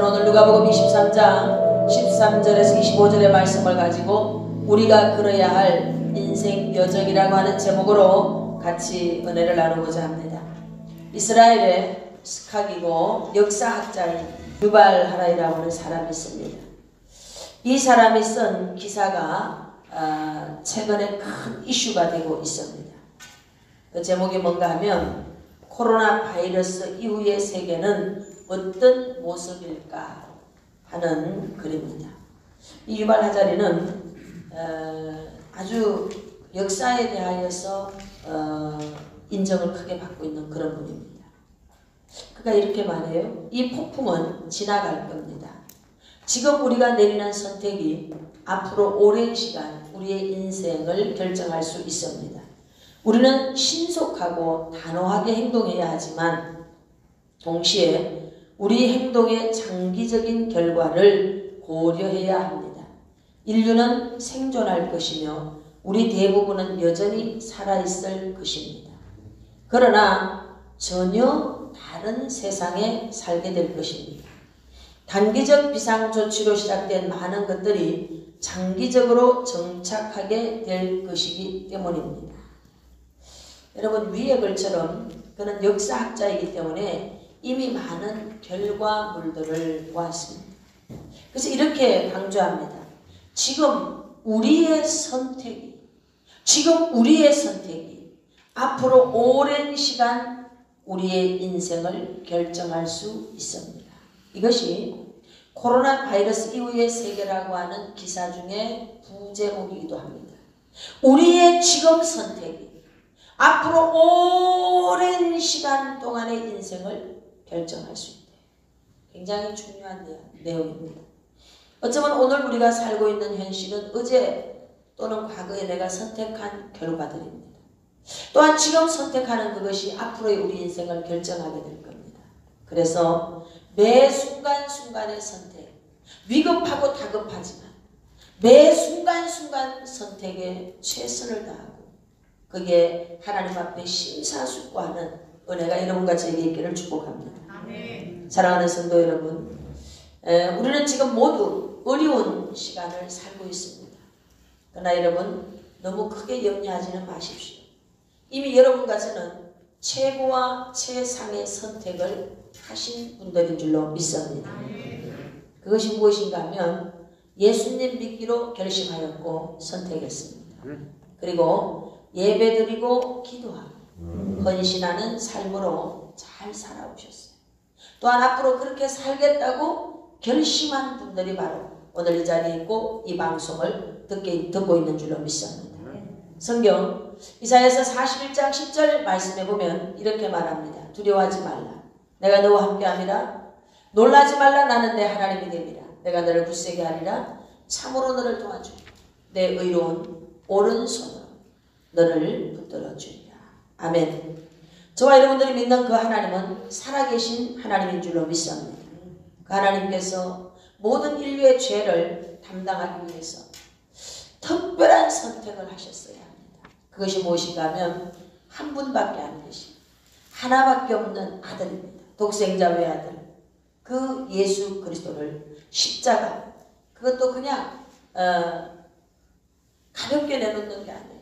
오늘 누가복음 23장 13절에서 25절의 말씀을 가지고 우리가 걸어야 할 인생 여정이라고 하는 제목으로 같이 은혜를 나누고자 합니다. 이스라엘의 스캅이고 역사학자인 유발 하라이라고 하는 사람이 있습니다. 이 사람이 쓴 기사가 최근에 큰 이슈가 되고 있습니다. 그 제목이 뭔가 하면 코로나 바이러스 이후의 세계는 어떤 모습일까 하는 글입니다. 이 유발 하자리는 아주 역사에 대하여서 인정을 크게 받고 있는 그런 분입니다. 그가 이렇게 말해요. 이 폭풍은 지나갈 겁니다. 지금 우리가 내리는 선택이 앞으로 오랜 시간 우리의 인생을 결정할 수 있습니다. 우리는 신속하고 단호하게 행동해야 하지만 동시에 우리 행동의 장기적인 결과를 고려해야 합니다. 인류는 생존할 것이며 우리 대부분은 여전히 살아있을 것입니다. 그러나 전혀 다른 세상에 살게 될 것입니다. 단기적 비상조치로 시작된 많은 것들이 장기적으로 정착하게 될 것이기 때문입니다. 여러분, 위의 글처럼 그는 역사학자이기 때문에 이미 많은 결과물들을 보았습니다. 그래서 이렇게 강조합니다. 지금 우리의 선택이 앞으로 오랜 시간 우리의 인생을 결정할 수 있습니다. 이것이 코로나 바이러스 이후의 세계라고 하는 기사 중에 부제목이기도 합니다. 우리의 지금 선택이 앞으로 오랜 시간 동안의 인생을 결정할 수 있다. 굉장히 중요한 내용입니다. 어쩌면 오늘 우리가 살고 있는 현실은 어제 또는 과거에 내가 선택한 결과들입니다. 또한 지금 선택하는 그것이 앞으로의 우리 인생을 결정하게 될 겁니다. 그래서 매 순간순간의 선택, 위급하고 다급하지만 매 순간순간 선택에 최선을 다하고 그게 하나님 앞에 심사숙고하는 은혜가 여러분과 저에게 있기를 축복합니다. 아멘. 사랑하는 성도 여러분, 우리는 지금 모두 어려운 시간을 살고 있습니다. 그러나 여러분, 너무 크게 염려하지는 마십시오. 이미 여러분과 저는 최고와 최상의 선택을 하신 분들인 줄로 믿습니다. 그것이 무엇인가 하면 예수님 믿기로 결심하였고 선택했습니다. 그리고 예배드리고 기도하고 헌신하는 삶으로 잘 살아오셨어요. 또한 앞으로 그렇게 살겠다고 결심한 분들이 바로 오늘 이 자리에 있고 이 방송을 듣고 있는 줄로 믿습니다. 성경 이사야서 41장 10절 말씀에 보면 이렇게 말합니다. 두려워하지 말라. 내가 너와 함께함이라. 놀라지 말라. 나는 내 하나님이 됨이라. 내가 너를 굳세게 하리라. 참으로 너를 도와주리라. 내 의로운 오른손으로 너를 붙들어 주리라. 아멘. 저와 여러분들이 믿는 그 하나님은 살아계신 하나님인 줄로 믿습니다. 그 하나님께서 모든 인류의 죄를 담당하기 위해서 특별한 선택을 하셨어야 합니다. 그것이 무엇인가 하면 한 분밖에 안 계신 하나밖에 없는 아들입니다. 독생자 외아들 그 예수 그리스도를 십자가 그것도 그냥 가볍게 내놓는 게 아니에요.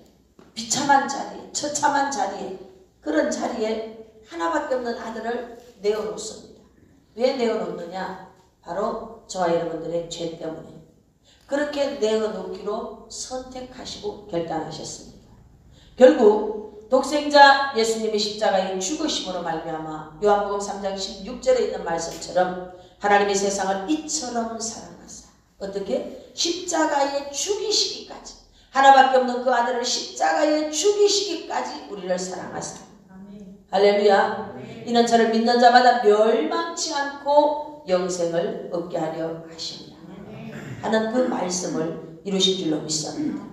비참한 자리에 처참한 자리에 그런 자리에 하나밖에 없는 아들을 내어놓습니다. 왜 내어놓느냐? 바로 저와 여러분들의 죄 때문에 그렇게 내어놓기로 선택하시고 결단하셨습니다. 결국 독생자 예수님의 십자가의 죽으심으로 말미암아 요한복음 3장 16절에 있는 말씀처럼 하나님이 세상을 이처럼 사랑하사 어떻게? 십자가에 죽이시기까지 하나밖에 없는 그 아들을 십자가에 죽이시기까지 우리를 사랑하사 할렐루야. 이는 저를 믿는 자마다 멸망치 않고 영생을 얻게 하려 하십니다 하는 그 말씀을 이루신 줄로 믿습니다.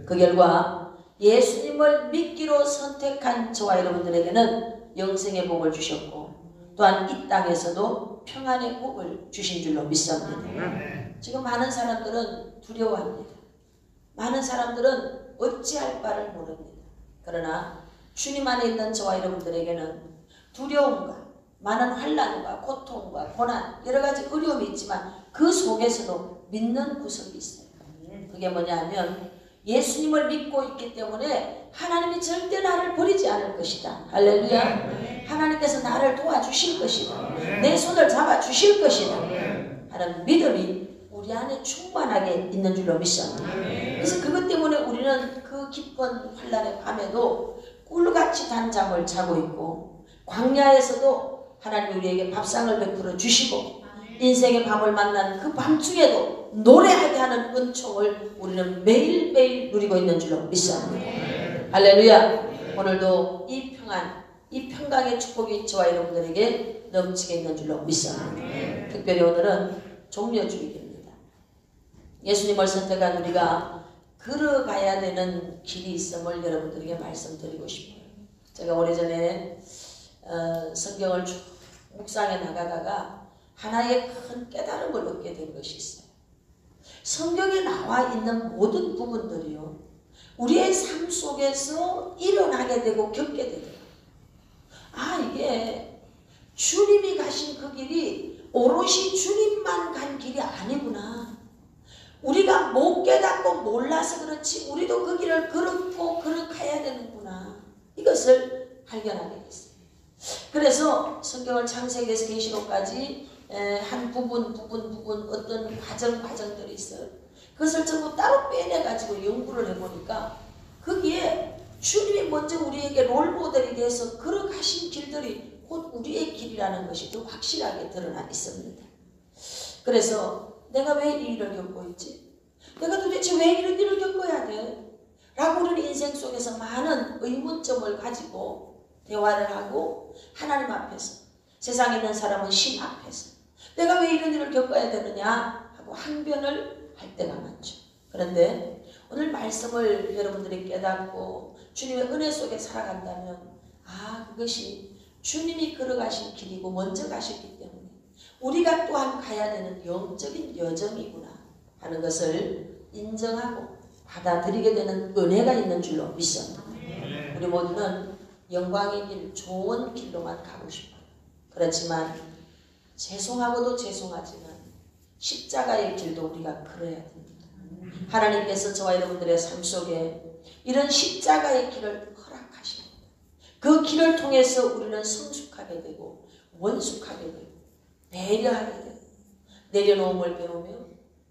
그 결과 예수님을 믿기로 선택한 저와 여러분들에게는 영생의 복을 주셨고 또한 이 땅에서도 평안의 복을 주신 줄로 믿습니다. 지금 많은 사람들은 두려워합니다. 많은 사람들은 어찌할 바를 모릅니다. 그러나 주님 안에 있는 저와 여러분들에게는 두려움과 많은 환난과 고통과 고난 여러 가지 어려움이 있지만 그 속에서도 믿는 구석이 있어요. 그게 뭐냐면 예수님을 믿고 있기 때문에 하나님이 절대 나를 버리지 않을 것이다. 할렐루야. 하나님께서 나를 도와주실 것이다. 내 손을 잡아주실 것이다 하는 믿음이 우리 안에 충만하게 있는 줄로 믿습니다. 그래서 그것 때문에 우리는 그 깊은 환난의 밤에도 꿀같이 단 잠을 자고 있고 광야에서도 하나님이 우리에게 밥상을 베풀어 주시고 인생의 밤을 만난 그 밤중에도 노래하게 하는 은총을 우리는 매일매일 누리고 있는 줄로 믿습니다. 할렐루야. 오늘도 이 평안, 이 평강의 축복이 저와 여러분들에게 넘치게 있는 줄로 믿습니다. 특별히 오늘은 종려주일입니다. 예수님을 선택한 우리가 걸어가야 되는 길이 있음을 여러분들에게 말씀드리고 싶어요. 제가 오래전에 성경을 쭉 묵상해 나가다가 하나의 큰 깨달음을 얻게 된 것이 있어요. 성경에 나와 있는 모든 부분들이요, 우리의 삶 속에서 일어나게 되고 겪게 되더라고요. 아, 이게 주님이 가신 그 길이 오롯이 주님만 간 길이 아니구나. 우리가 못 깨닫고 몰라서 그렇지 우리도 그 길을 걸었고 걸어가야 되는구나. 이것을 발견하게 됐어요. 그래서 성경을 창세기에서 계시록까지 한 부분 어떤 과정들이 있어요. 그것을 전부 따로 빼내가지고 연구를 해보니까 거기에 주님이 먼저 우리에게 롤모델이 돼서 걸어가신 길들이 곧 우리의 길이라는 것이 더 확실하게 드러나 있습니다. 그래서 내가 왜 이 일을 겪고 있지? 내가 도대체 왜 이런 일을 겪어야 돼? 라고 우리는 인생 속에서 많은 의문점을 가지고 대화를 하고 하나님 앞에서, 세상에 있는 사람은 신 앞에서 내가 왜 이런 일을 겪어야 되느냐 하고 항변을 할 때가 많죠. 그런데 오늘 말씀을 여러분들이 깨닫고 주님의 은혜 속에 살아간다면 그것이 주님이 걸어가신 길이고 먼저 가셨기 때문에 우리가 또한 가야 되는 영적인 여정이구나 하는 것을 인정하고 받아들이게 되는 은혜가 있는 줄로 믿습니다. 우리 모두는 영광의 길, 좋은 길로만 가고 싶어요. 그렇지만 죄송하고도 죄송하지만 십자가의 길도 우리가 걸어야 됩니다. 하나님께서 저와 여러분들의 삶 속에 이런 십자가의 길을 허락하십니다. 그 길을 통해서 우리는 성숙하게 되고 원숙하게 되고 배려하게 되고 내려놓음을 배우며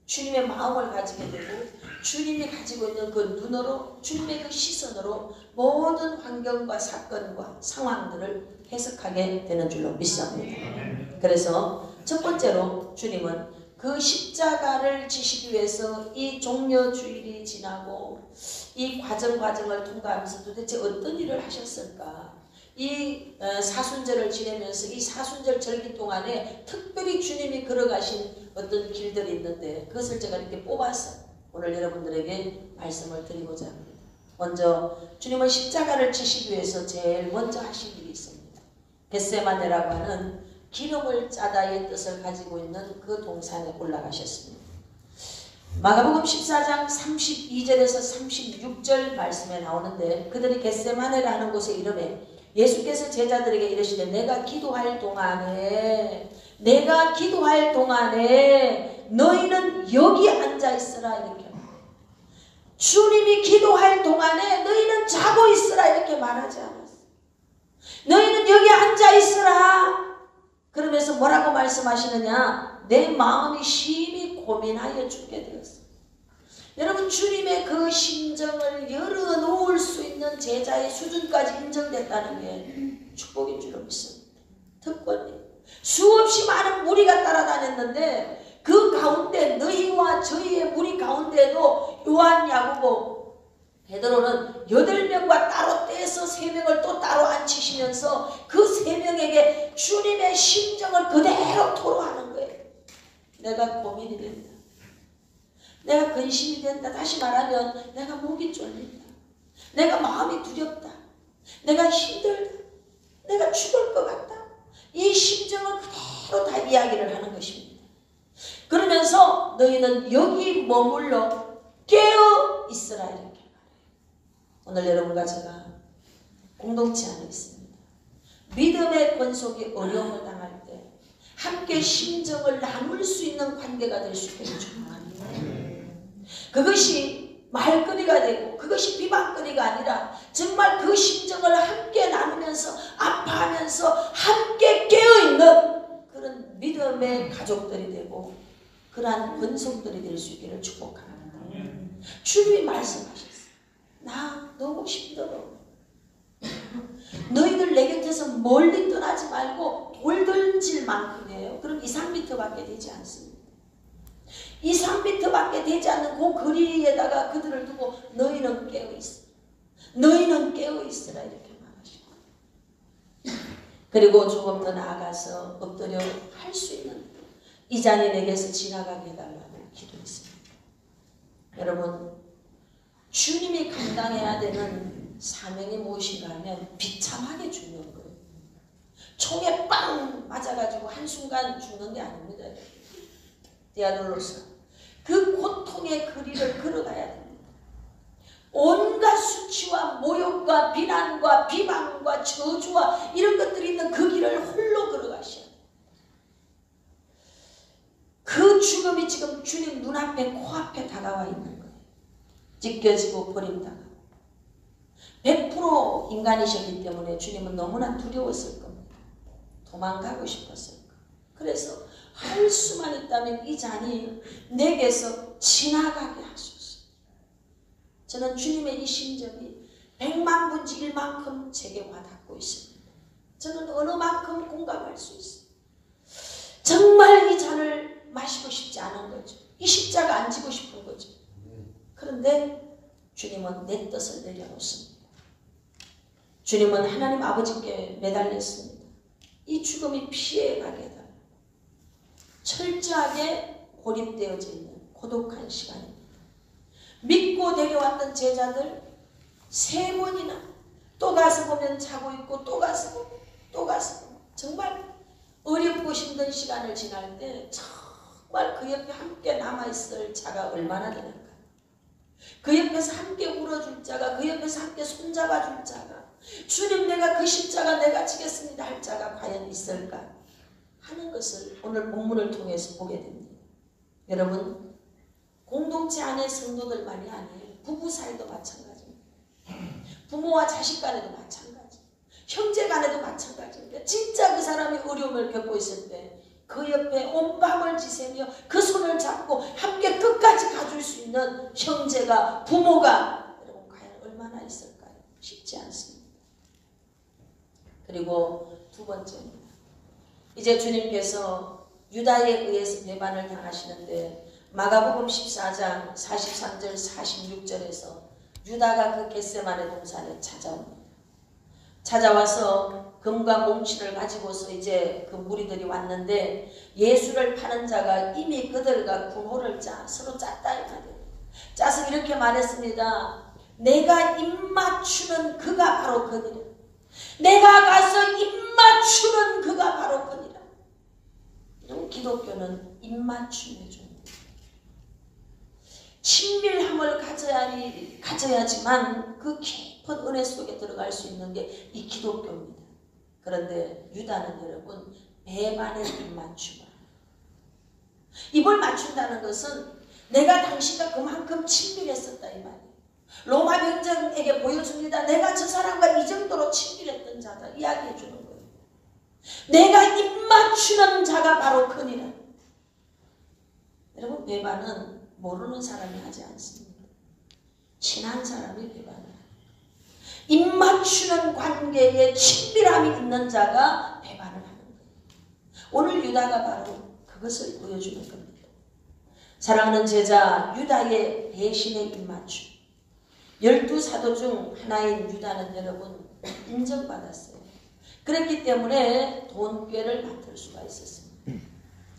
주님의 마음을 가지게 되고 주님이 가지고 있는 그 눈으로, 주님의 그 시선으로 모든 환경과 사건과 상황들을 해석하게 되는 줄로 믿습니다. 그래서 첫 번째로 주님은 그 십자가를 지시기 위해서 이 종려주일이 지나고 이 과정을 통과하면서 도대체 어떤 일을 하셨을까? 이 사순절을 지내면서 이 사순절 절기 동안에 특별히 주님이 걸어가신 어떤 길들이 있는데 그것을 제가 이렇게 뽑아서 오늘 여러분들에게 말씀을 드리고자 합니다. 먼저 주님은 십자가를 지시기 위해서 제일 먼저 하신 일이 있습니다. 겟세마네라고 하는 기름을 짜다의 뜻을 가지고 있는 그 동산에 올라가셨습니다. 마가복음 14장 32절에서 36절 말씀에 나오는데 그들이 겟세마네라 하는 곳에 이름에 예수께서 제자들에게 이르시되 내가 기도할 동안에 너희는 여기 앉아있으라 이렇게 주님이 기도할 동안에 너희는 자고 있으라 이렇게 말하지 않았어. 너희는 여기 앉아있으라 그러면서 뭐라고 말씀하시느냐? 내 마음이 심히 고민하여 죽게 되었어. 여러분 주님의 그 심정을 열어놓을 수 있는 제자의 수준까지 인정됐다는 게 축복인 줄로 믿습니다. 특권이 수없이 많은 무리가 따라다녔는데 그 가운데 너희와 저희의 무리 가운데도 요한, 야고보, 베드로는 8명과 따로 떼서 3명을 또 따로 앉히시면서 그 3명에게 주님의 심정을 그대로 토로하는 거예요. 내가 고민이 된다. 내가 근심이 된다. 다시 말하면 내가 목이 쫄린다. 내가 마음이 두렵다. 내가 힘들다. 내가 죽을 것 같다. 이 심정을 그대로 다 이야기를 하는 것입니다. 그러면서 너희는 여기 머물러 깨어 있으라 이렇게 말해요. 오늘 여러분과 제가 공동체 안에 있습니다. 믿음의 권속이 어려움을 당할 때 함께 심정을 나눌 수 있는 관계가 될 수 있기를 축복합니다. 그것이 말거리가 되고 그것이 비방거리가 아니라 정말 그 심정을 함께 나누면서 아파하면서 함께 깨어있는 그런 믿음의 가족들이 되고 그러한 권속들이 될 수 있기를 축복합니다. 주님이 말씀하셨어요. 나 너무 힘들어. 너희들 내 곁에서 멀리 떠나지 말고 돌 던질 만큼이에요. 그럼 2, 3m밖에 되지 않습니다. 2, 3m밖에 되지 않는 그 거리에다가 그들을 두고 너희는 깨어있어. 너희는 깨어있으라 이렇게 말하시고 그리고 조금 더 나아가서 엎드려 할 수 있는 이 잔이 내게서 지나가게 해달라고 기도했습니다. 여러분 주님이 감당해야 되는 사명이 무엇인가 하면 비참하게 죽는 거예요. 총에 빵 맞아가지고 한순간 죽는 게 아닙니다. 디아돌로스 그 고통의 거리를 걸어가야 됩니다. 온갖 수치와 모욕과 비난과 비방과 저주와 이런 것들이 있는 그 길을 홀로 걸어가셔야 돼요. 그 죽음이 지금 주님 눈앞에 코앞에 다가와 있는 거예요. 찢겨지고 버림당하고 100% 인간이셨기 때문에 주님은 너무나 두려웠을 겁니다. 도망가고 싶었을 겁니다. 그래서 할 수만 있다면 이 잔이 내게서 지나가게 하소서. 저는 주님의 이 심정이 100만 분지 1만큼 제게 와닿고 있습니다. 저는 어느 만큼 공감할 수 있어요. 정말 이 잔을 마시고 싶지 않은 거죠. 이 십자가 안 지고 싶은 거죠. 그런데 주님은 내 뜻을 내려놓습니다. 주님은 하나님 아버지께 매달렸습니다. 이 죽음이 피해가게 해달라. 철저하게 고립되어져 있는 고독한 시간입니다. 믿고 데려왔던 제자들 3번이나 또 가서 보면 자고 있고 또 가서 보면 또 가서 보면 정말 어렵고 힘든 시간을 지날 때 정말 그 옆에 함께 남아있을 자가 얼마나 되는가. 그 옆에서 함께 울어줄 자가, 그 옆에서 함께 손잡아줄 자가, 주님 내가 그 십자가 내가 지겠습니다 할 자가 과연 있을까 하는 것을 오늘 본문을 통해서 보게 됩니다. 여러분 공동체 안에 성도들만이 아니에요. 부부 사이도 마찬가지입니다. 부모와 자식 간에도 마찬가지, 형제 간에도 마찬가지입니다. 진짜 그 사람이 어려움을 겪고 있을 때 그 옆에 온 밤을 지새며 그 손을 잡고 함께 끝까지 가줄 수 있는 형제가, 부모가 여러분 과연 얼마나 있을까요? 쉽지 않습니다. 그리고 두 번째입니다. 이제 주님께서 유다에 의해서 배반을 당하시는데 마가복음 14장 43절 46절에서 유다가 그 겟세마네 동산에 찾아옵니다. 찾아와서 금과 몽치를 가지고서 이제 그 무리들이 왔는데 예수를 파는 자가 이미 그들과 군호를 서로 짰다 이 말이에요. 짜서 이렇게 말했습니다. 내가 입맞추는 그가 바로 그니라. 내가 가서 입맞추는 그가 바로 그니라. 이런 기독교는 입맞춤의 종입니다. 친밀함을 가져야지만 그 깊은 은혜 속에 들어갈 수 있는 게 이 기독교입니다. 그런데 유다는 여러분 배반의 입맞춤을 입을 맞춘다는 것은 내가 당신과 그만큼 친밀했었다 이 말이에요. 로마 병정에게 보여줍니다. 내가 저 사람과 이 정도로 친밀했던 자다 이야기해 주는 거예요. 내가 입맞추는 자가 바로 그니라. 여러분 배반은 모르는 사람이 하지 않습니다. 친한 사람이 배반을 해요. 입맞추는 관계에 친밀함이 있는 자가 배반을 하는 거예요. 오늘 유다가 바로 그것을 보여주는 겁니다. 사랑하는 제자 유다의 배신의 입맞춤. 12사도 중 하나인 유다는 여러분 인정받았어요. 그랬기 때문에 돈꾀를 맡을 수가 있었습니다.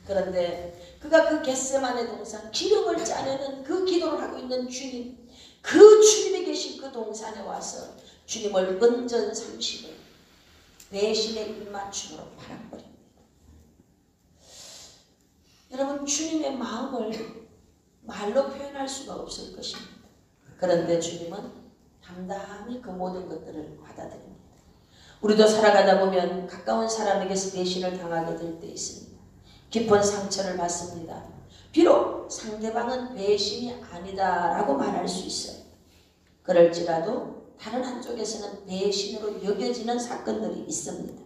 그런데 그가 그 겟세마네 동산 기름을 짜내는 그 기도를 하고 있는 주님, 그 주님이 계신 그 동산에 와서 주님을 은전 30을 배신의 입맞춤으로 팔아버립니다. 여러분 주님의 마음을 말로 표현할 수가 없을 것입니다. 그런데 주님은 담담히 그 모든 것들을 받아들입니다. 우리도 살아가다 보면 가까운 사람에게서 배신을 당하게 될 때 있습니다. 깊은 상처를 받습니다. 비록 상대방은 배신이 아니다라고 말할 수 있어요. 그럴지라도 다른 한쪽에서는 배신으로 여겨지는 사건들이 있습니다.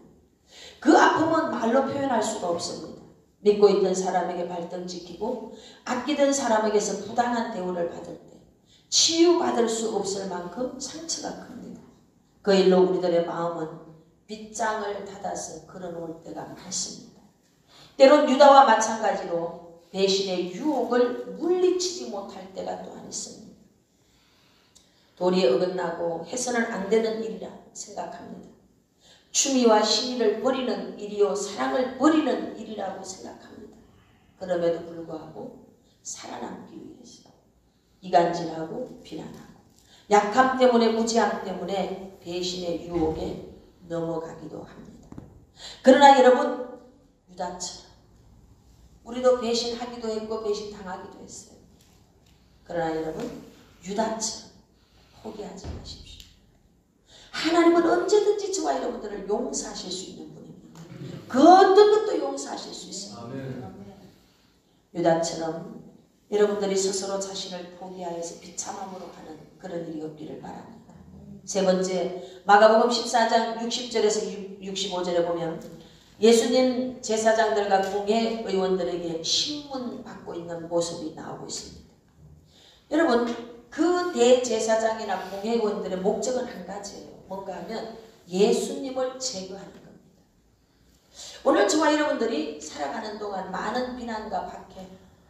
그 아픔은 말로 표현할 수가 없습니다. 믿고 있던 사람에게 발등 찍히고 아끼던 사람에게서 부당한 대우를 받을 때 치유받을 수 없을 만큼 상처가 큽니다. 그 일로 우리들의 마음은 빗장을 닫아서 걸어놓을 때가 많습니다. 때론 유다와 마찬가지로 배신의 유혹을 물리치지 못할 때가 또한 있습니다. 도리에 어긋나고 해서는 안 되는 일이라 생각합니다. 추미와 신의를 버리는 일이요 사랑을 버리는 일이라고 생각합니다. 그럼에도 불구하고 살아남기 위해서 이간질하고 비난하고 약함 때문에 무지함 때문에 배신의 유혹에 넘어가기도 합니다. 그러나 여러분 유다처럼 우리도 배신하기도 했고 배신당하기도 했어요. 그러나 여러분 유다처럼 포기하지 마십시오. 하나님은 언제든지 저와 여러분들을 용서하실 수 있는 분입니다. 그 어떤 것도 용서하실 수 있습니다. 유다처럼 여러분들이 스스로 자신을 포기하여서 비참함으로 가는 그런 일이 없기를 바랍니다. 세 번째, 마가복음 14장 60절에서 65절에 보면 예수님 제사장들과 공회 의원들에게 신문 받고 있는 모습이 나오고 있습니다. 여러분 그 대제사장이나 공회 의원들의 목적은 한 가지예요. 뭔가 하면 예수님을 제거하는 겁니다. 오늘 저와 여러분들이 살아가는 동안 많은 비난과 박해,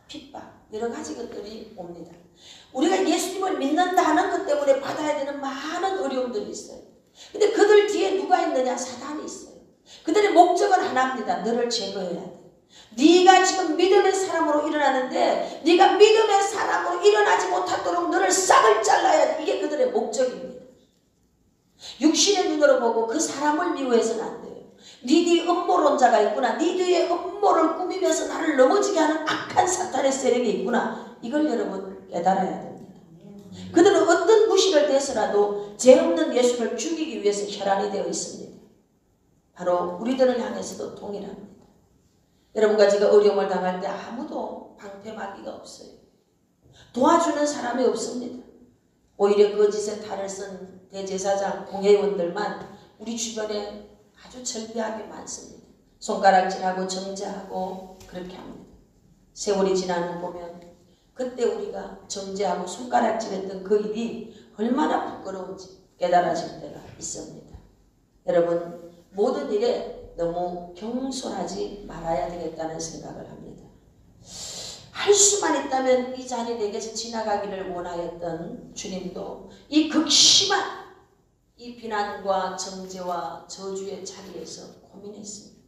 핍박 여러 가지 것들이 옵니다. 우리가 예수님을 믿는다는 것 때문에 받아야 되는 많은 어려움들이 있어요. 근데 그들 뒤에 누가 있느냐? 사단이 있어요. 그들의 목적은 하나입니다. 너를 제거해야 돼. 네가 지금 믿음의 사람으로 일어나는데 네가 믿음의 사람으로 일어나지 못하도록 너를 싹을 잘라야 돼. 이게 그들의 목적입니다. 육신의 눈으로 보고 그 사람을 미워해서는 안 돼요. 네 뒤에 음모론자가 있구나. 네 뒤에 음모를 꾸미면서 나를 넘어지게 하는 악한 사탄의 세력이 있구나. 이걸 여러분 깨달아야 됩니다. 그들은 어떤 무시를 대해서라도 죄 없는 예수를 죽이기 위해서 혈안이 되어 있습니다. 바로 우리들을 향해서도 동일합니다. 여러분과 제가 어려움을 당할 때 아무도 방패막이가 없어요. 도와주는 사람이 없습니다. 오히려 거짓의 탈을 쓴 대제사장 공회의원들만 우리 주변에 아주 절비하게 많습니다. 손가락질하고 정죄하고 그렇게 합니다. 세월이 지나는 보면 그때 우리가 정죄하고 손가락질했던 그 일이 얼마나 부끄러운지 깨달아질 때가 있습니다. 여러분 모든 일에 너무 경솔하지 말아야 되겠다는 생각을 합니다. 할 수만 있다면 이 잔이 내게서 지나가기를 원하였던 주님도 이 극심한 이 비난과 정죄와 저주의 자리에서 고민했습니다.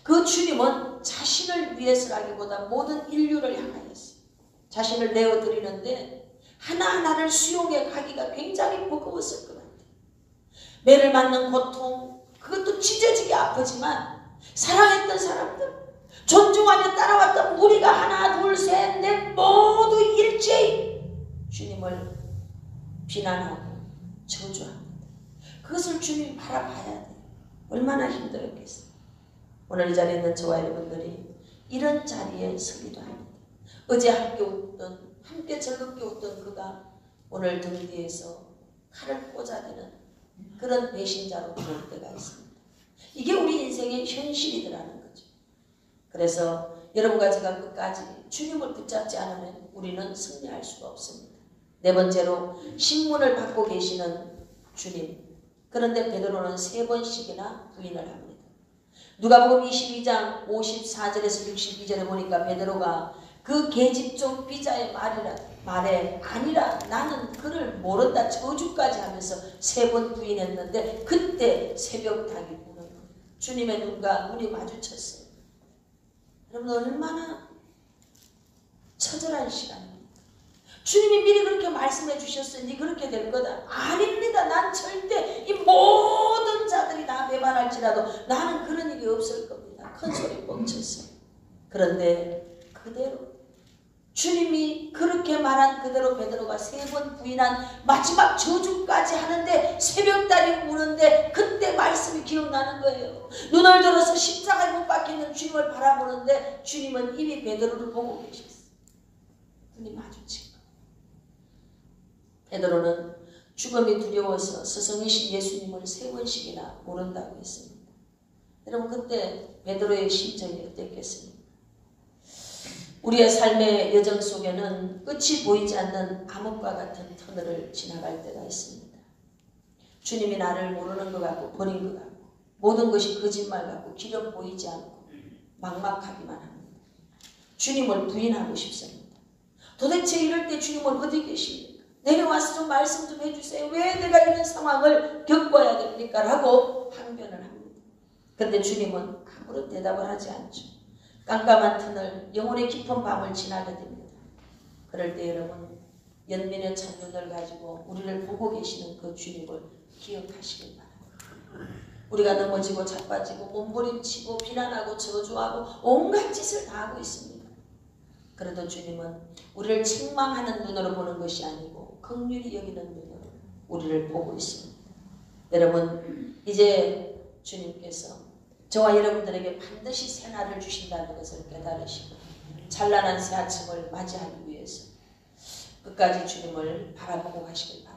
그 주님은 자신을 위해서라기보다 모든 인류를 향하였어요. 자신을 내어드리는데 하나하나를 수용해 가기가 굉장히 버거웠을 것 같아요. 매를 맞는 고통, 그것도 찢어지게 아프지만 사랑했던 사람들, 존중하며 따라왔던 무리가 하나 둘 셋 넷 모두 일제히 주님을 비난하고 저주합니다. 그것을 주님이 바라봐야 돼요. 얼마나 힘들었겠어요. 오늘 이 자리에 있는 저와 여러분들이 이런 자리에 서기도 합니다. 어제 함께 즐겁게 웃던 그가 오늘 등 뒤에서 칼을 꽂아대는 그런 배신자로 보일 때가 있습니다. 이게 우리 인생의 현실이더라는 거죠. 그래서 여러분과 제가 끝까지 주님을 붙잡지 않으면 우리는 승리할 수가 없습니다. 네 번째로 신문을 받고 계시는 주님. 그런데 베드로는 3번씩이나 부인을 합니다. 누가복음 22장 54절에서 62절에 보니까 베드로가 그 계집종 비자의 말에 아니라 나는 그를 모른다 저주까지 하면서 3번 부인했는데 그때 새벽 닭이 우는 거예요. 주님의 눈과 눈이 마주쳤어요. 여러분 얼마나 처절한 시간입니다. 주님이 미리 그렇게 말씀해 주셨어요. 네 그렇게 될 거다. 아닙니다. 난 절대 이 모든 자들이 나 배반할지라도 나는 그런 일이 없을 겁니다. 큰 소리 뻥쳤어요. 그런데 그대로 주님이 그렇게 말한 그대로 베드로가 3번 부인한 마지막 저주까지 하는데 새벽달이 우는데 그때 기억나는 거예요. 눈을 들어서 십자가에 못 박히는 주님을 바라보는데 주님은 이미 베드로를 보고 계셨어요. 눈이 마주친 거. 베드로는 죽음이 두려워서 스승이신 예수님을 3번씩이나 모른다고 했습니다. 여러분 그때 베드로의 심정이 어땠겠습니까? 우리의 삶의 여정 속에는 끝이 보이지 않는 암흑과 같은 터널을 지나갈 때가 있습니다. 주님이 나를 모르는 것 같고 버린 것 같고 모든 것이 거짓말 같고 길은 보이지 않고 막막하기만 합니다. 주님을 부인하고 싶습니다. 도대체 이럴 때 주님은 어디 계십니까? 내게 와서 좀 말씀 좀 해주세요. 왜 내가 이런 상황을 겪어야 됩니까? 라고 항변을 합니다. 그런데 주님은 아무런 대답을 하지 않죠. 깜깜한 터널, 영혼의 깊은 밤을 지나게 됩니다. 그럴 때 여러분 연민의 찬눈을 가지고 우리를 보고 계시는 그 주님을 기억하시길 바랍니다. 우리가 넘어지고 자빠지고 몸부림치고 비난하고 저주하고 온갖 짓을 다 하고 있습니다. 그래도 주님은 우리를 책망하는 눈으로 보는 것이 아니고 긍휼히 여기는 눈으로 우리를 보고 있습니다. 여러분 이제 주님께서 저와 여러분들에게 반드시 새날을 주신다는 것을 깨달으시고 찬란한 새 아침을 맞이하기 위해서 끝까지 주님을 바라보고 가시길 바랍니다.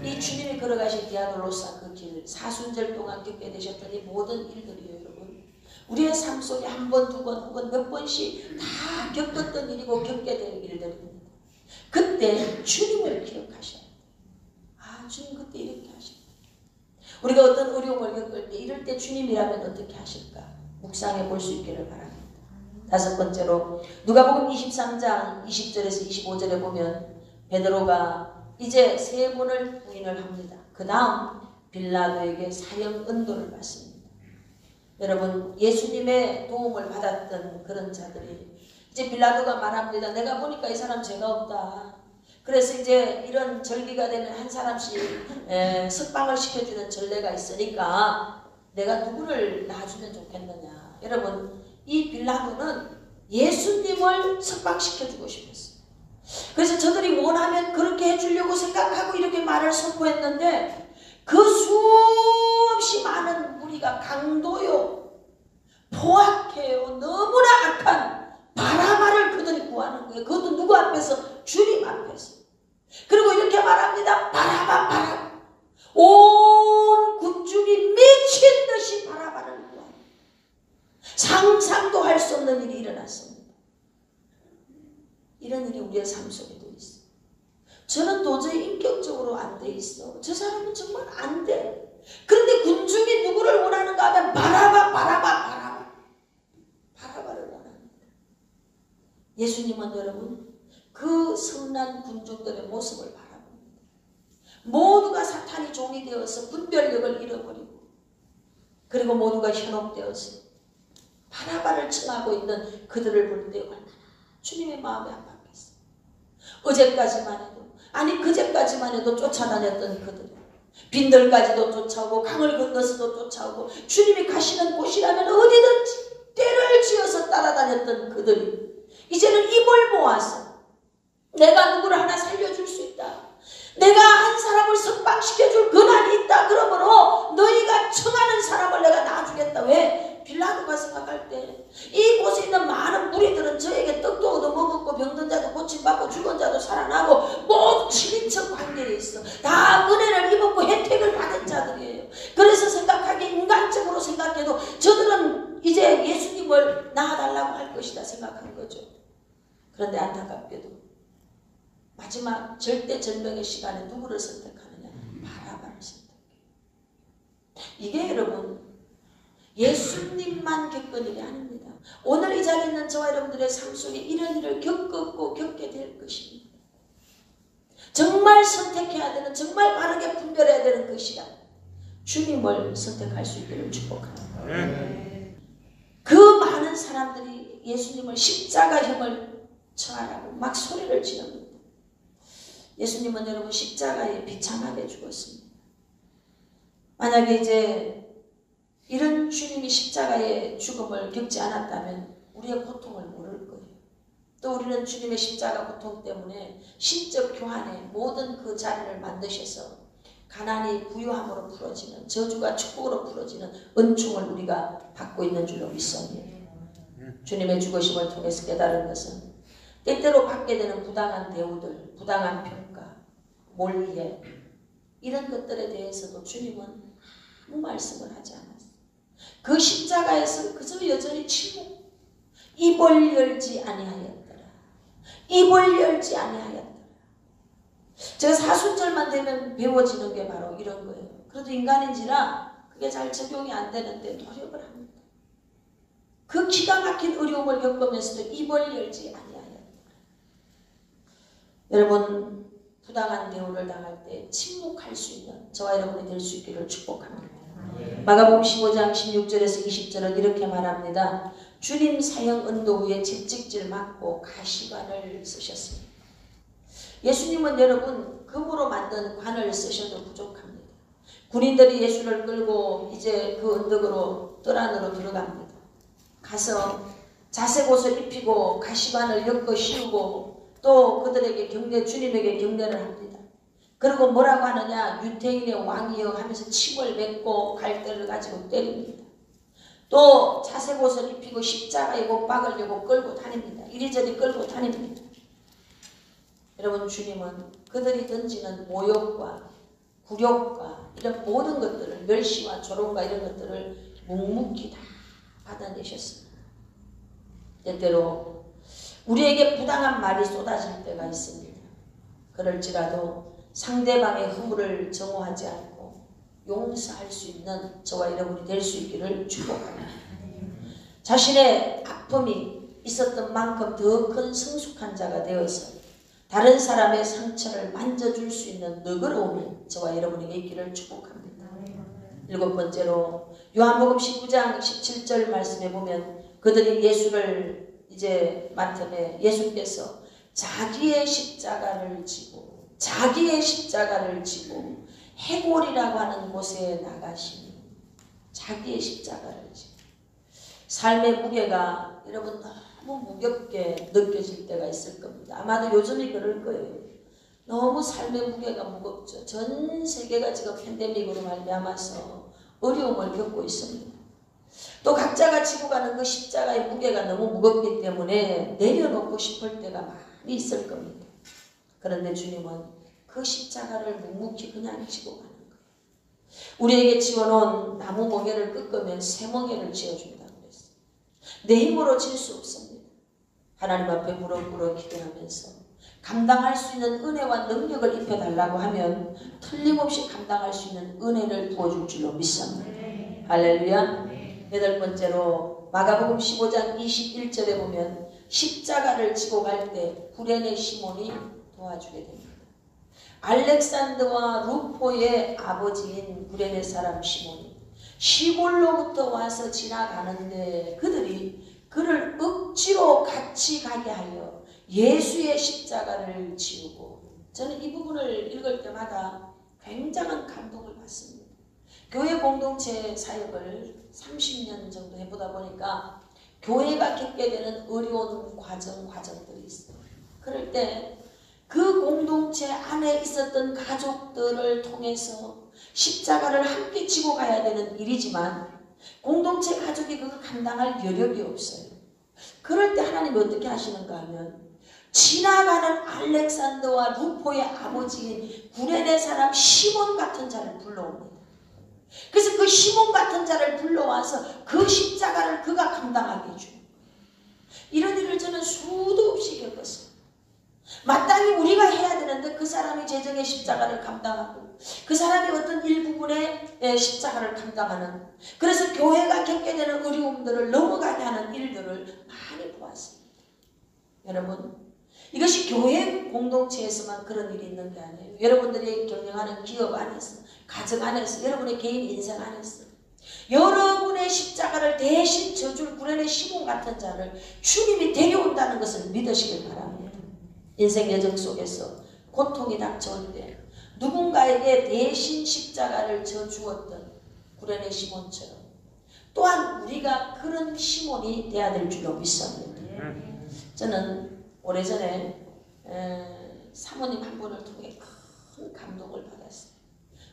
이 주님이 걸어가신 디아돌로사 그 길 사순절 동안 겪게 되셨던 이 모든 일들이요 여러분 우리의 삶 속에 한 번, 두 번 혹은 몇 번씩 다 겪었던 일이고 겪게 될 일들입니다. 그때 주님을 기억하셔야 돼요. 아 주님 그때 이렇게 하셨다. 우리가 어떤 어려움을 겪을 때 이럴 때 주님이라면 어떻게 하실까 묵상해 볼 수 있기를 바랍니다. 5번째로 누가복음 23장 20절에서 25절에 보면 베드로가 이제 3번을 부인을 합니다. 그 다음 빌라도에게 사형 은도를 받습니다. 여러분 예수님의 도움을 받았던 그런 자들이 이제 빌라도가 말합니다. 내가 보니까 이 사람 죄가 없다. 그래서 이제 이런 절기가 되면 한 사람씩 석방을 시켜주는 전례가 있으니까 내가 누구를 낳아주면 좋겠느냐. 여러분 이 빌라도는 예수님을 석방시켜주고 싶었어요. 그래서 저들이 원하면 그렇게 해주려고 생각하고 이렇게 말을 선포했는데 그 수없이 많은 무리가 강도요 포악해요 너무나 악한 바라바를 그들이 구하는 거예요. 그것도 누구 앞에서? 주님 앞에서. 그리고 이렇게 말합니다. 바라바 온 군중이 미친 듯이 바라바를 구합니다. 상상도 할 수 없는 일이 일어났습니다. 이런 일이 우리의 삶 속에도 있어요. 저는 도저히 인격적으로 안 돼 있어. 저 사람은 정말 안 돼. 그런데 군중이 누구를 원하는가 하면 바라바를 원합니다. 예수님은 여러분 그 성난 군중들의 모습을 바라봅니다. 모두가 사탄이 종이 되어서 분별력을 잃어버리고 그리고 모두가 현혹되어서 바라바를 청하고 있는 그들을 볼 때 얼마나 주님의 마음이 안팎했어요. 어제까지만 해도 아니 그제까지만 해도 쫓아다녔던 그들 빈들까지도 쫓아오고 강을 건너서도 쫓아오고 주님이 가시는 곳이라면 어디든지 때를 지어서 따라다녔던 그들이 이제는 입을 모아서 내가 누구를 하나 살려줄 수 있다. 내가 한 사람을 석방시켜줄 권한이 있다. 그러므로 너희가 청하는 사람을 내가 놔주겠다. 왜? 빌라도가 생각할 때 이곳에 있는 많은 무리들은 저에게 떡도 얻어먹었고 병든 자도 고침받고 죽은 자도 살아나고 모두 친인척 관계에 있어. 다 은혜를 입었고 혜택을 받은 자들이에요. 그래서 생각하기에 인간적으로 생각해도 저들은 이제 예수님을 낳아달라고 할 것이다 생각한 거죠. 그런데 안타깝게도 마지막 절대절명의 시간에 누구를 선택하느냐? 바라바를 선택해요. 이게 여러분 예수님만 겪은 일이 아닙니다. 오늘 이 자리에 있는 저와 여러분들의 삶 속에 이런 일을 겪었고 겪게 될 것입니다. 정말 선택해야 되는 정말 바르게 분별해야 되는 그 시간 주님을 선택할 수 있기를 축복합니다. 그 많은 사람들이 예수님을 십자가형을 청하라고 막 소리를 지릅니다. 예수님은 여러분 십자가에 비참하게 죽었습니다. 만약에 이제 이런 주님이 십자가의 죽음을 겪지 않았다면 우리의 고통을 모를 거예요. 또 우리는 주님의 십자가 고통 때문에 신적 교환의 모든 그 자리를 만드셔서 가난이 부유함으로 풀어지는, 저주가 축복으로 풀어지는 은총을 우리가 받고 있는 줄로 믿습니다. 주님의 죽으심을 통해서 깨달은 것은 때때로 받게 되는 부당한 대우들, 부당한 평가, 몰이해, 이런 것들에 대해서도 주님은 아무 말씀을 하지 않았어요. 그 십자가에서 그저 여전히 침묵. 입을 열지 아니하였더라. 입을 열지 아니하였더라. 제가 사순절만 되면 배워지는 게 바로 이런 거예요. 그래도 인간인지라 그게 잘 적용이 안 되는데 노력을 합니다. 그 기가 막힌 어려움을 겪으면서도 입을 열지 아니하였더라. 여러분, 부당한 대우를 당할 때 침묵할 수 있는 저와 여러분이 될 수 있기를 축복합니다. 마가복음 15장 16절에서 20절은 이렇게 말합니다. 주님 사형 은도 후에 채찍질 맞고 가시관을 쓰셨습니다. 예수님은 여러분 금으로 만든 관을 쓰셔도 부족합니다. 군인들이 예수를 끌고 이제 그 언덕으로 뜰 안으로 들어갑니다. 가서 자색 옷을 입히고 가시관을 엮어 씌우고 또 그들에게 주님에게 경례를 합니다. 그리고 뭐라고 하느냐, 유태인의 왕이여 하면서 침을 뱉고 갈대를 가지고 때립니다. 또 자색 옷을 입히고 십자가에 못 박으려고 끌고 다닙니다. 이리저리 끌고 다닙니다. 여러분, 주님은 그들이 던지는 모욕과 굴욕과 이런 모든 것들을, 멸시와 조롱과 이런 것들을 묵묵히 다 받아내셨습니다. 때때로 우리에게 부당한 말이 쏟아질 때가 있습니다. 그럴지라도 상대방의 허물을 정오하지 않고 용서할 수 있는 저와 여러분이 될 수 있기를 축복합니다. 자신의 아픔이 있었던 만큼 더 큰 성숙한 자가 되어서 다른 사람의 상처를 만져줄 수 있는 너그러움이 저와 여러분에게 있기를 축복합니다. 7번째로 요한복음 19장 17절 말씀에 보면 그들이 예수를 이제 맡음에 예수께서 자기의 십자가를 지고 해골이라고 하는 곳에 나가시니 자기의 십자가를 지고 삶의 무게가 여러분 너무 무겁게 느껴질 때가 있을 겁니다. 아마도 요즘이 그럴 거예요. 너무 삶의 무게가 무겁죠. 전 세계가 지금 팬데믹으로 말미암아서 어려움을 겪고 있습니다. 또 각자가 지고 가는 그 십자가의 무게가 너무 무겁기 때문에 내려놓고 싶을 때가 많이 있을 겁니다. 그런데 주님은 그 십자가를 묵묵히 그냥 지고 가는 거예요. 우리에게 지어놓은 나무 멍에를 꺾으면 새 멍에를 지어준다고 그랬어요. 내 힘으로 질 수 없습니다. 하나님 앞에 무럭무럭 기도하면서 감당할 수 있는 은혜와 능력을 입혀달라고 하면 틀림없이 감당할 수 있는 은혜를 부어줄 줄로 믿습니다. 할렐루야. 8번째로 마가복음 15장 21절에 보면 십자가를 지고 갈 때 구레네 시몬이 도와주게 됩니다. 알렉산더와 루포의 아버지인 구레네 사람 시몬이 시골로부터 와서 지나가는데 그들이 그를 억지로 같이 가게 하여 예수의 십자가를 지우고, 저는 이 부분을 읽을 때마다 굉장한 감동을 받습니다. 교회 공동체 사역을 30년 정도 해보다 보니까 교회가 겪게 되는 어려운 과정들이 있어요. 그럴 때 그 공동체 안에 있었던 가족들을 통해서 십자가를 함께 지고 가야 되는 일이지만 공동체 가족이 그걸 감당할 여력이 없어요. 그럴 때 하나님이 어떻게 하시는가 하면 지나가는 알렉산더와 루포의 아버지인 구레네 사람 시몬 같은 자를 불러옵니다. 그래서 그 시몬 같은 자를 불러와서 그 십자가를 그가 감당하게 해줍니다. 이런 일을 저는 수도 없이 겪었어요. 마땅히 우리가 해야 되는데 그 사람이 재정의 십자가를 감당하고 그 사람이 어떤 일부분의 십자가를 감당하는, 그래서 교회가 겪게 되는 어려움들을 넘어가게 하는 일들을 많이 보았습니다. 여러분, 이것이 교회 공동체에서만 그런 일이 있는 게 아니에요. 여러분들이 경영하는 기업 안에서, 가정 안에서, 여러분의 개인 인생 안에서 여러분의 십자가를 대신 져줄 구레네 시몬 같은 자를 주님이 데려온다는 것을 믿으시길 바랍니다. 인생 여정 속에서 고통이 닥쳐올 때 누군가에게 대신 십자가를 져 주었던 구레네 시몬처럼 또한 우리가 그런 시몬이 되어야 될 줄로 믿습니다. 저는 오래전에 사모님 한 분을 통해 큰 감동을 받았어요.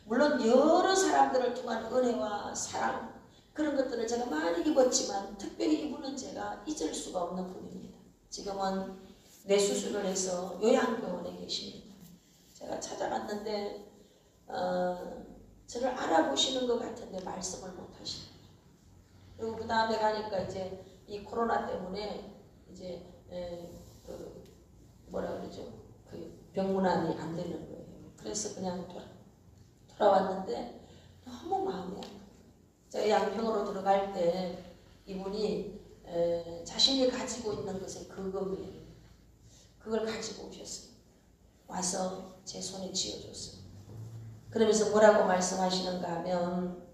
물론 여러 사람들을 통한 은혜와 사랑 그런 것들을 제가 많이 입었지만 특별히 이분은 제가 잊을 수가 없는 분입니다. 지금은 뇌수술을 해서 요양병원에 계십니다. 제가 찾아갔는데 저를 알아보시는 것 같은데 말씀을 못 하시네요. 그리고 그 다음에 가니까 이제 이 코로나 때문에 이제 그 뭐라 그러죠? 그 병문안이 안 되는 거예요. 그래서 그냥 돌아왔는데 너무 마음이 아파요. 제가 양평으로 들어갈 때 이분이 자신이 가지고 있는 것의 그금이에요. 그걸 가지고 오셨어요. 와서 제 손에 쥐어줬어요. 그러면서 뭐라고 말씀하시는가 하면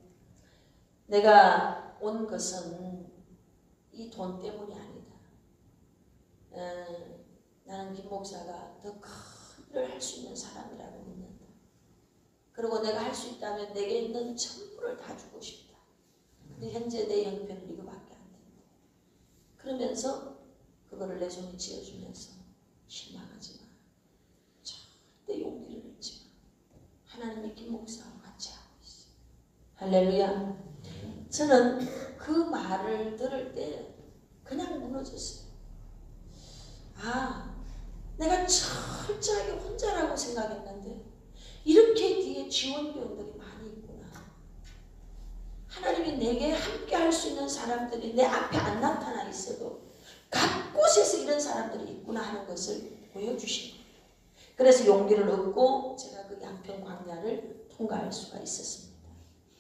내가 온 것은 이 돈 때문이 아니다. 나는 김 목사가 더 큰 일을 할 수 있는 사람이라고 믿는다. 그리고 내가 할 수 있다면 내게 있는 전부를 다 주고 싶다. 근데 현재 내 형편은 이거밖에 안 된다. 그러면서 그거를 내 손에 쥐어주면서 실망하지 마. 절대 용기를 잃지 마. 하나님이 김 목사와 같이 하고 있어. 할렐루야. 저는 그 말을 들을 때 그냥 무너졌어요. 아, 내가 철저하게 혼자라고 생각했는데 이렇게 뒤에 지원병들이 많이 있구나. 하나님이 내게 함께 할 수 있는 사람들이 내 앞에 안 나타나 있어도 각 곳에서 이런 사람들이 있구나 하는 것을 보여주신 거예요. 그래서 용기를 얻고 제가 그 양평 광야를 통과할 수가 있었습니다.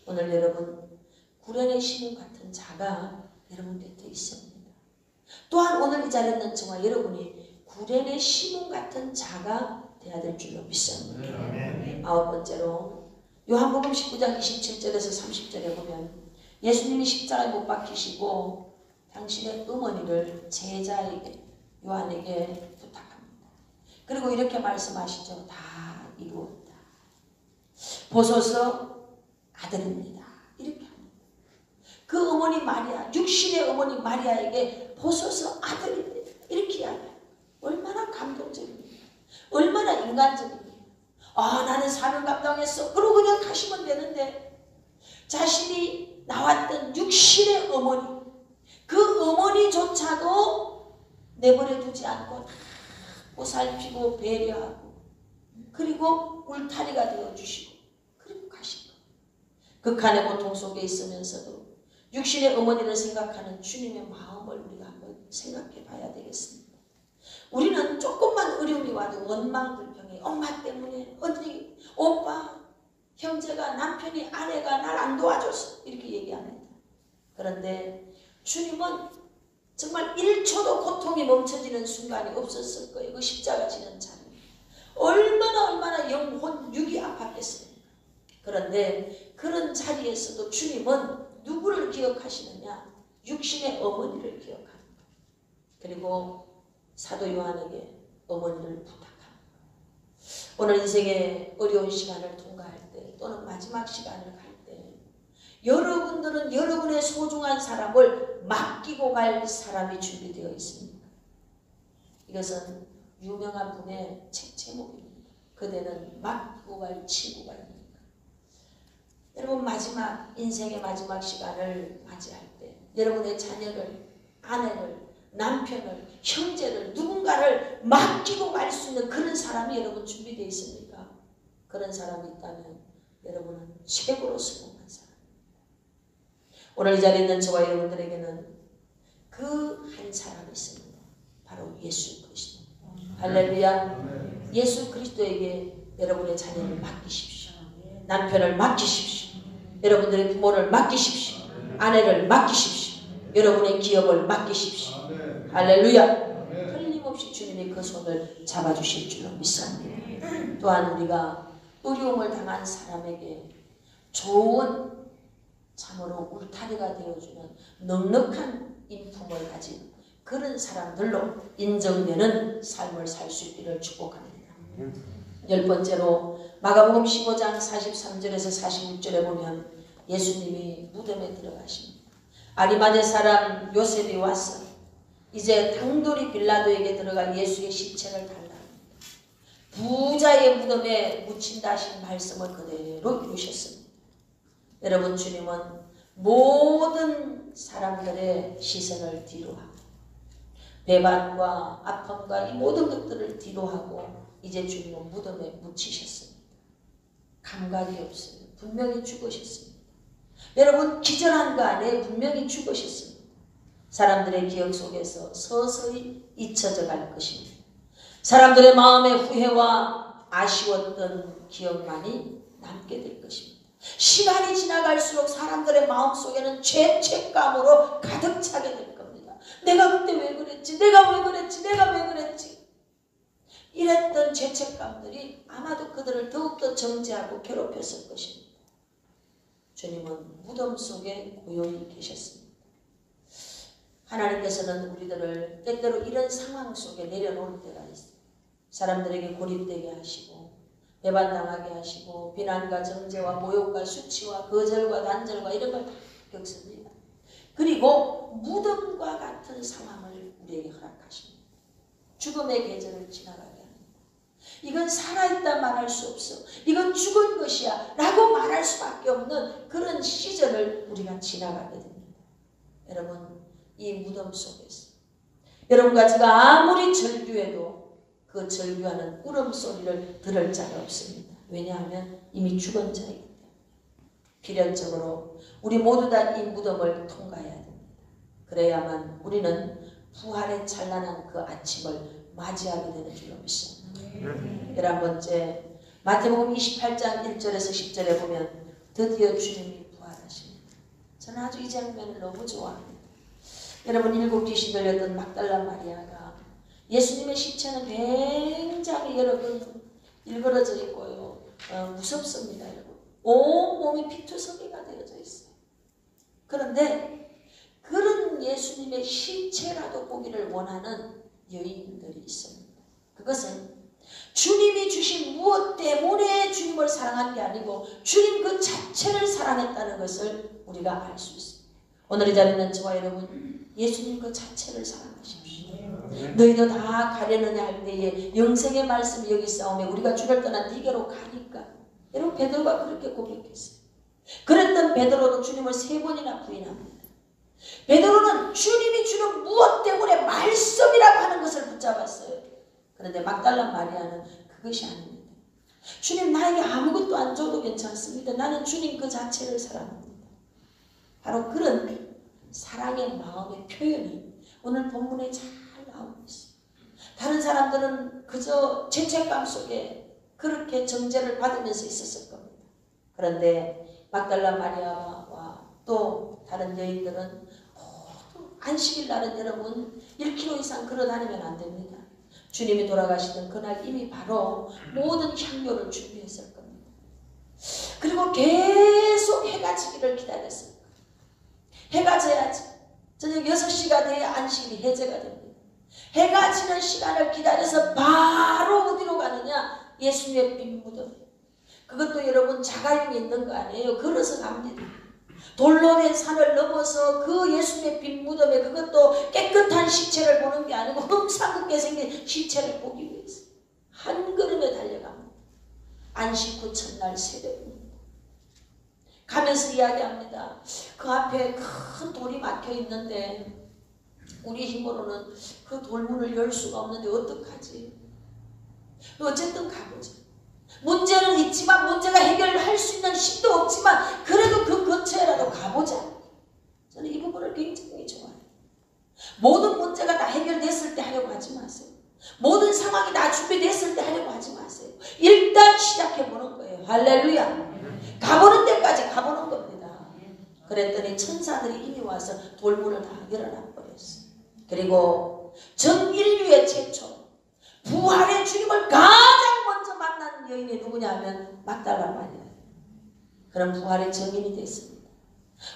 오늘 여러분 구련의 심은 같은 자가 여러분 곁에 있습니다. 또한 오늘 이 자리에 있는 저와 여러분이 구련의 심은 같은 자가 되어야 될 줄로 믿습니다. 아홉 번째로 요한복음 19장 27절에서 30절에 보면 예수님이 십자가에 못 박히시고 당신의 어머니를 제자에게 요한에게 부탁합니다. 그리고 이렇게 말씀하시죠. 다 이루었다. 보소서 아들입니다. 이렇게 합니다. 그 어머니 마리아, 육신의 어머니 마리아에게 보소서 아들입니다. 이렇게 이야기해요. 얼마나 감동적입니까? 얼마나 인간적입니까? 아, 나는 사명 감당했어. 그러고 그냥 가시면 되는데 자신이 나왔던 육신의 어머니, 그 어머니조차도 내버려 두지 않고 다 보살피고 배려하고 그리고 울타리가 되어주시고 그리고 가신 거예요. 극한의 고통 속에 있으면서도 육신의 어머니를 생각하는 주님의 마음을 우리가 한번 생각해 봐야 되겠습니다. 우리는 조금만 어려움이 와도 원망불평해. 엄마 때문에, 언니, 오빠, 형제가, 남편이, 아내가 날 안 도와줬어. 이렇게 얘기합니다. 그런데 주님은 정말 1초도 고통이 멈춰지는 순간이 없었을 거예요. 그 십자가 지는 자리. 얼마나 영혼, 육이 아팠겠습니까? 그런데 그런 자리에서도 주님은 누구를 기억하시느냐? 육신의 어머니를 기억합니다. 그리고 사도 요한에게 어머니를 부탁합니다. 오늘 인생의 어려운 시간을 통과할 때 또는 마지막 시간을 갈 때 여러분들은 여러분의 소중한 사람을 맡기고 갈 사람이 준비되어 있습니다. 이것은 유명한 분의 책 제목입니다. 그대는 맡기고 갈 친구가 있는가. 여러분 인생의 마지막 시간을 맞이할 때 여러분의 자녀를, 아내를, 남편을, 형제를, 누군가를 맡기고 갈 수 있는 그런 사람이 여러분 준비되어 있습니까? 그런 사람이 있다면 여러분은 최고로 성공한 사람입니다. 오늘 이 자리에 있는 저와 여러분들에게는 그 한 사람이 있습니다. 바로 예수 그리스도. 할렐루야. 예수 그리스도에게 여러분의 자녀를 맡기십시오. 남편을 맡기십시오. 여러분들의 부모를 맡기십시오. 아내를 맡기십시오. 여러분의 기업을 맡기십시오. 할렐루야. 틀림없이 주님이 그 손을 잡아주실 줄로 믿습니다. 또한 우리가 어려움을 당한 사람에게 좋은 참으로 울타리가 되어주는 넉넉한 인품을 가진 그런 사람들로 인정되는 삶을 살 수 있기를 축복합니다. 열 번째로 마가복음 15장 43절에서 46절에 보면 예수님이 무덤에 들어가십니다. 아리마대 사람 요셉이 와서 이제 당돌이 빌라도에게 들어갈 예수의 시체를 달라 합니다. 부자의 무덤에 묻힌다 하신 말씀을 그대로 이루셨습니다. 여러분, 주님은 모든 사람들의 시선을 뒤로하고 배반과 아픔과 이 모든 것들을 뒤로하고 이제 주님은 무덤에 묻히셨습니다. 감각이 없어요. 분명히 죽으셨습니다. 여러분, 기절한 거 아니에요. 분명히 죽으셨습니다. 사람들의 기억 속에서 서서히 잊혀져 갈 것입니다. 사람들의 마음의 후회와 아쉬웠던 기억만이 남게 될 것입니다. 시간이 지나갈수록 사람들의 마음속에는 죄책감으로 가득 차게 될 겁니다. 내가 그때 왜 그랬지? 내가 왜 그랬지? 내가 왜 그랬지? 이랬던 죄책감들이 아마도 그들을 더욱더 정죄하고 괴롭혔을 것입니다. 주님은 무덤 속에 고요히 계셨습니다. 하나님께서는 우리들을 때때로 이런 상황 속에 내려놓을 때가 있어요. 사람들에게 고립되게 하시고 배반당하게 하시고 비난과 정죄와 모욕과 수치와 거절과 단절과 이런 걸 겪습니다. 그리고 무덤과 같은 상황을 우리에게 허락하십니다. 죽음의 계절을 지나가게 합니다. 이건 살아있다 말할 수 없어. 이건 죽은 것이야 라고 말할 수밖에 없는 그런 시절을 우리가 지나가게 됩니다. 여러분, 이 무덤 속에서 여러분과 제가 아무리 절규해도 그 절규하는 울음소리를 들을 자가 없습니다. 왜냐하면 이미 죽은 자이기 때문에. 필연적으로 우리 모두 다 이 무덤을 통과해야 됩니다. 그래야만 우리는 부활의 찬란한 그 아침을 맞이하게 되는 줄로 믿습니다. 11번째, 마태복음 28장 1절에서 10절에 보면 드디어 주님이 부활하십니다. 저는 아주 이 장면을 너무 좋아합니다. 여러분, 7 귀신 들렸던 막달라 마리아가 예수님의 시체는 굉장히 여러분 일그러져 있고요. 무섭습니다. 여러분. 온 몸이 피투성이가 되어져 있어요. 그런데 그런 예수님의 시체라도 보기를 원하는 여인들이 있습니다. 그것은 주님이 주신 무엇 때문에 주님을 사랑한 게 아니고 주님 그 자체를 사랑했다는 것을 우리가 알 수 있습니다. 오늘 이 자리에 있는 저와 여러분, 예수님 그 자체를 사랑하십시오. 너희도 다 가려느냐 할 때에 영생의 말씀이 여기 싸우며 우리가 주를 떠나 네게로 가니까. 여러분, 베드로가 그렇게 고백했어요. 그랬던 베드로도 주님을 3번이나 부인합니다. 베드로는 주님이 주는 무엇 때문에 말씀이라고 하는 것을 붙잡았어요. 그런데 막달라 마리아는 그것이 아닙니다. 주님, 나에게 아무것도 안 줘도 괜찮습니다. 나는 주님 그 자체를 사랑합니다. 바로 그런 사랑의 마음의 표현이 오늘 본문에 잘 나오고 있어요. 다른 사람들은 그저 죄책감 속에 그렇게 정죄를 받으면서 있었을 겁니다. 그런데 막달라 마리아와 또 다른 여인들은 모두 안식일 날은 여러분 1km 이상 걸어 다니면 안 됩니다. 주님이 돌아가시던 그날 이미 바로 모든 향료를 준비했을 겁니다. 그리고 계속 해가 지기를 기다렸을 겁니다. 해가 져야지. 저녁 6시가 돼야 안식일이 해제가 됩니다. 해가 지는 시간을 기다려서 바로 어디로 가느냐? 예수님의 빈 무덤. 그것도 여러분 자가용이 있는 거 아니에요. 걸어서 갑니다. 돌로 된 산을 넘어서 그 예수님의 빈 무덤에, 그것도 깨끗한 시체를 보는 게 아니고 흠상궂게 생긴 시체를 보기 위해서 한 걸음에 달려갑니다. 안식 후 첫날 새벽입니다. 가면서 이야기합니다. 그 앞에 큰 돌이 막혀 있는데 우리 힘으로는 그 돌문을 열 수가 없는데 어떡하지? 어쨌든 가보자. 문제는 있지만 문제가 해결할 수 있는 힘도 없지만 그래도 그 근처에라도 가보자. 저는 이 부분을 굉장히 좋아해요. 모든 문제가 다 해결됐을 때 하려고 하지 마세요. 모든 상황이 다 준비됐을 때 하려고 하지 마세요. 일단 시작해보는 거예요. 할렐루야. 가보는 데까지 가보는 겁니다. 그랬더니 천사들이 이미 와서 돌문을 다 열어놔버렸어요. 그리고 전 인류의 최초 부활의 주님을 가장 먼저 만난 여인이 누구냐 하면 막달라 마리아예요. 그럼 부활의 증인이 됐습니다.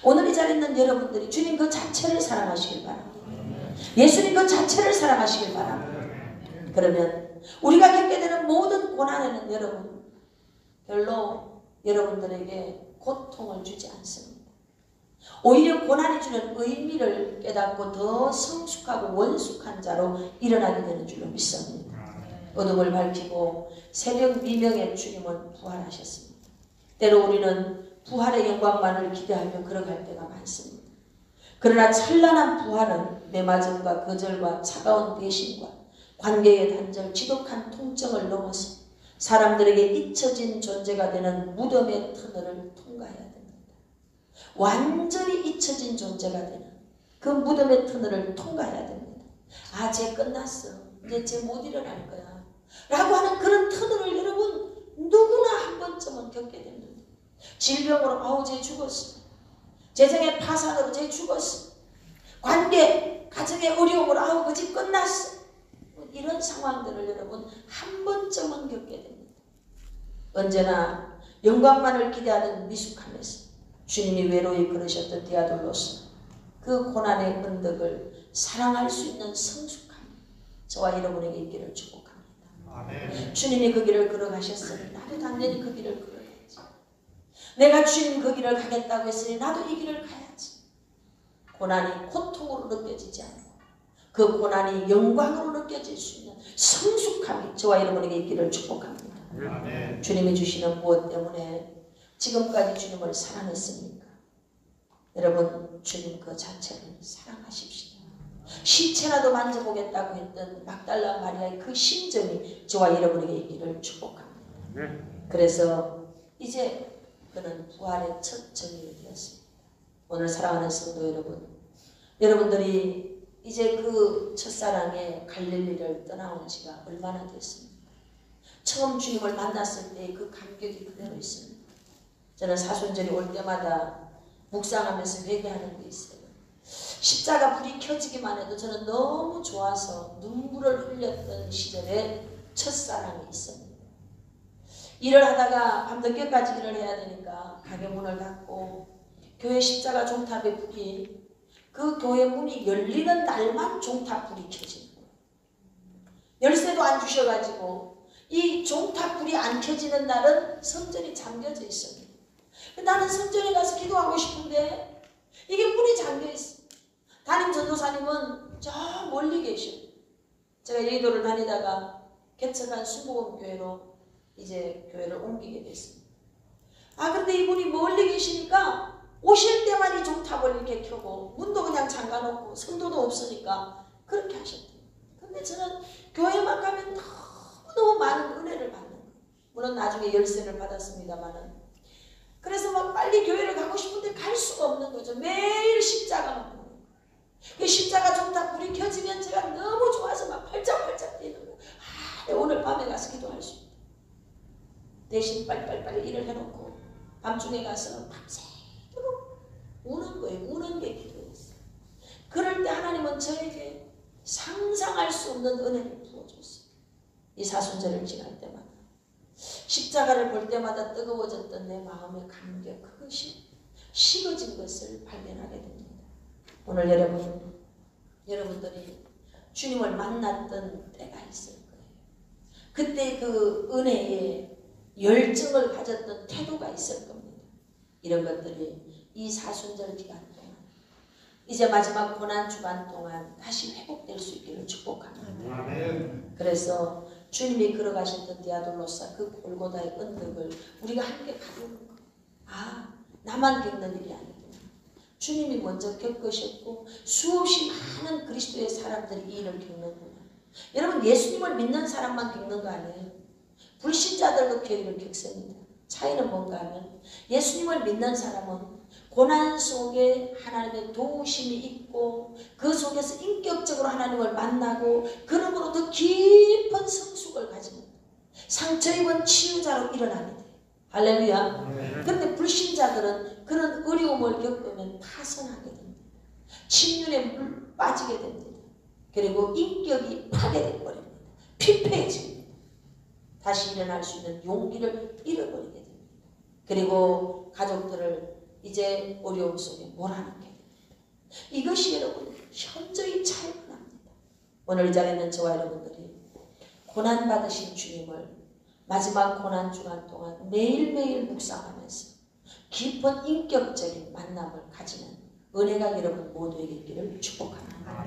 오늘 이 자리에 있는 여러분들이 주님 그 자체를 사랑하시길 바랍니다. 예수님 그 자체를 사랑하시길 바랍니다. 그러면 우리가 겪게 되는 모든 고난에는 여러분 별로 여러분들에게 고통을 주지 않습니다. 오히려 고난이 주는 의미를 깨닫고 더 성숙하고 원숙한 자로 일어나게 되는 줄로 믿습니다. 어둠을 밝히고 새벽 미명에 주님은 부활하셨습니다. 때로 우리는 부활의 영광만을 기대하며 걸어갈 때가 많습니다. 그러나 찬란한 부활은 매맞음과 거절과 차가운 배신과 관계의 단절, 지독한 통증을 넘어서 사람들에게 잊혀진 존재가 되는 무덤의 터널을 통과해야 됩니다. 완전히 잊혀진 존재가 되는 그 무덤의 터널을 통과해야 됩니다. 아, 쟤 끝났어. 이제 쟤 못 일어날 거야. 라고 하는 그런 터널을 여러분 누구나 한 번쯤은 겪게 됩니다. 질병으로 아우 쟤 죽었어. 재정의 파산으로 쟤 죽었어. 관계, 가정의 어려움으로 아우 그 집 끝났어. 이런 상황들을 여러분 한 번쯤은 겪게 됩니다. 언제나 영광만을 기대하는 미숙함에서 주님이 외로이 걸으셨던 디아돌로스, 그 고난의 언덕을 사랑할 수 있는 성숙함 저와 여러분에게 있기를 축복합니다. 아멘. 주님이 그 길을 걸어가셨으니 나도 당연히 그 길을 걸어야지. 내가 주님 그 길을 가겠다고 했으니 나도 이 길을 가야지. 고난이 고통으로 느껴지지 않고 그 고난이 영광으로 느껴질 수 있는 성숙함이 저와 여러분에게 있기를 축복합니다. 아멘. 주님이 주시는 무엇 때문에 지금까지 주님을 사랑했습니까? 여러분 주님 그 자체를 사랑하십시오. 시체라도 만져보겠다고 했던 막달라 마리아의 그 심정이 저와 여러분에게 있기를 축복합니다. 그래서 이제 그는 부활의 첫 증인이 되었습니다. 오늘 사랑하는 성도 여러분, 여러분들이 이제 그 첫사랑의 갈릴리를 떠나온 지가 얼마나 됐습니까? 처음 주님을 만났을 때 그 감격이 그대로 있습니다. 저는 사순절이 올 때마다 묵상하면서 회개하는 게 있어요. 십자가 불이 켜지기만 해도 저는 너무 좋아서 눈물을 흘렸던 시절에 첫사랑이 있습니다. 일을 하다가 밤늦게까지 일을 해야 되니까 가게 문을 닫고 교회 십자가 종탑에 불이, 그 교회 문이 열리는 날만 종탑 불이 켜지는 거예요. 열쇠도 안 주셔가지고 이 종탑 불이 안 켜지는 날은 성전이 잠겨져 있습니다. 나는 성전에 가서 기도하고 싶은데 이게 문이 잠겨있어. 담임 전도사님은 저 멀리 계셔. 제가 여의도를 다니다가 개척한 수목원교회로 이제 교회를 옮기게 됐습니다. 아, 근데 이분이 멀리 계시니까 오실 때만 이 종탑을 이렇게 켜고 문도 그냥 잠가놓고 성도도 없으니까 그렇게 하셨대요. 근데 저는 교회만 가면 너무 많은 은혜를 받는 거예요. 물론 나중에 열쇠를 받았습니다만은. 그래서 막 빨리 교회를 가고 싶은데 갈 수가 없는 거죠. 매일 십자가만 보는 거예요. 그 십자가 종탑 불이 켜지면 제가 너무 좋아서 막 팔짝팔짝 뛰는 거예요. 아, 오늘 밤에 가서 기도할 수 있다. 대신 빨리 일을 해놓고 밤중에 가서 밤새도록 우는 거예요. 우는 게 기도였어요. 그럴 때 하나님은 저에게 상상할 수 없는 은혜를 부어줬어요. 이 사순절을 지날 때마다 십자가를 볼 때마다 뜨거워졌던 내 마음의 감격, 그것이 식어진 것을 발견하게 됩니다. 오늘 여러분들이 주님을 만났던 때가 있을 거예요. 그때 그 은혜에 열정을 가졌던 태도가 있을 겁니다. 이런 것들이 이 사순절 기간 동안, 이제 마지막 고난 주간 동안 다시 회복될 수 있기를 축복합니다. 아멘. 그래서 주님이 걸어가셨던 디아돌로사 그 골고다의 언덕을 우리가 함께 가보는 거. 아, 나만 겪는 일이 아니구나. 주님이 먼저 겪으셨고 수없이 많은 그리스도의 사람들이 이 일을 겪는구나. 여러분, 예수님을 믿는 사람만 겪는 거 아니에요. 불신자들도 그 일을 겪습니다. 차이는 뭔가 하면 예수님을 믿는 사람은 고난 속에 하나님의 도우심이 있고 그 속에서 인격적으로 하나님을 만나고 그러므로 더 깊은 성숙을 가집니다. 상처 입은 치유자로 일어나게 돼요. 할렐루야. 그런데 불신자들은 그런 어려움을 겪으면 파선하게 됩니다. 침륜에 물 빠지게 됩니다. 그리고 인격이 파괴돼 버립니다. 피폐해집니다. 다시 일어날 수 있는 용기를 잃어버리게 됩니다. 그리고 가족들을 이제 어려움 속에 몰아넣게 됩니다. 이것이 여러분 현저히 차이가 납니다. 오늘 이 자리에 있는 저와 여러분들이 고난받으신 주님을 마지막 고난 주간 동안 매일매일 묵상하면서 깊은 인격적인 만남을 가지는 은혜가 여러분 모두에게 있기를 축복합니다.